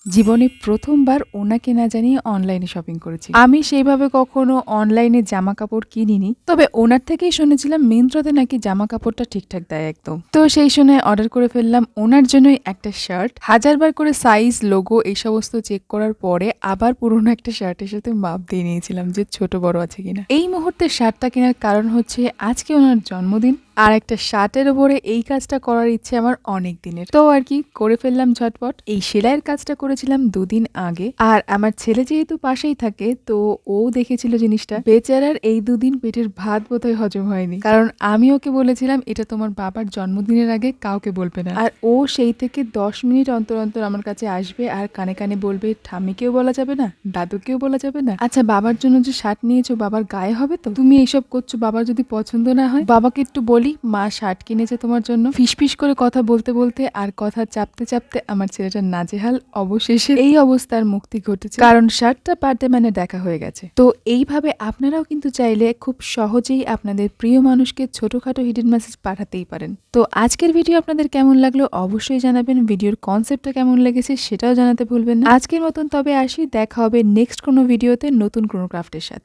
জীবনে প্রথমবার ওনাকে না জানিয়ে অনলাইনে শপিং করেছি। আমি সেইভাবে কখনো অনলাইনে জামা কাপড় কিনিনি, তবে ওনার থেকেই শুনেছিলাম মিন্ত্রাতে নাকি জামা কাপড়টা ঠিকঠাক দেয় একদম। তো সেই শুনে অর্ডার করে ফেললাম ওনার জন্যই একটা শার্ট। হাজারবার করে সাইজ, লোগো এই সমস্ত চেক করার পরে আবার পুরোনো একটা শার্টের সাথে মাপ দিয়ে নিয়েছিলাম যে ছোট বড় আছে কিনা। এই মুহূর্তে শার্টটা কেনার কারণ হচ্ছে আজকে ওনার জন্মদিন, আর একটা শার্টের উপরে এই কাজটা করার ইচ্ছে আমার অনেক দিনের। তো আর কি করে ফেললাম ঝটপট। এই সেলাইয়ের কাজটা করেছিলাম দুদিন আগে, আর আমার ছেলে যেহেতু পাশেই থাকে তো ও দেখেছিল জিনিসটা। বেচারার এই দুদিন পেটের ভাত বোধহয় হজম হয়নি, কারণ আমি ওকে বলেছিলাম এটা তোমার বাবার জন্মদিনের আগে কাউকে বলবে না। আর ও সেই থেকে 10 মিনিট অন্তর অন্তর আমার কাছে আসবে আর কানে কানে বলবে ঠাম্মিকেও বলা যাবে না, দাদুকেও বলা যাবে না। আচ্ছা, বাবার জন্য যে শার্ট নিয়েছো বাবার গায়ে হবে তো? তুমি এইসব করছো, বাবার যদি পছন্দ না হয়? বাবাকে একটু বলি মা শার্ট কিনেছে তোমার জন্য। ফিসফিস করে কথা বলতে বলতে আর কথা চাপতে চাপতে আমার ছেলেটা নাজেহাল। অবশেষে এই অবস্থার মুক্তি ঘটেছে, কারণ শার্টটা বার্থডে মানে দেখা হয়ে গেছে। তো এইভাবে আপনারাও কিন্তু চাইলে খুব সহজেই আপনাদের প্রিয় মানুষকে ছোটখাটো হিডেন মেসেজ পাঠাতেই পারেন। তো আজকের ভিডিও আপনাদের কেমন লাগলো অবশ্যই জানাবেন। ভিডিওর কনসেপ্টটা কেমন লেগেছে সেটাও জানাতে ভুলবেন না। আজকের মতন তবে আসি, দেখা হবে নেক্সট কোনো ভিডিওতে নতুন কোনো ক্রাফটের সাথে।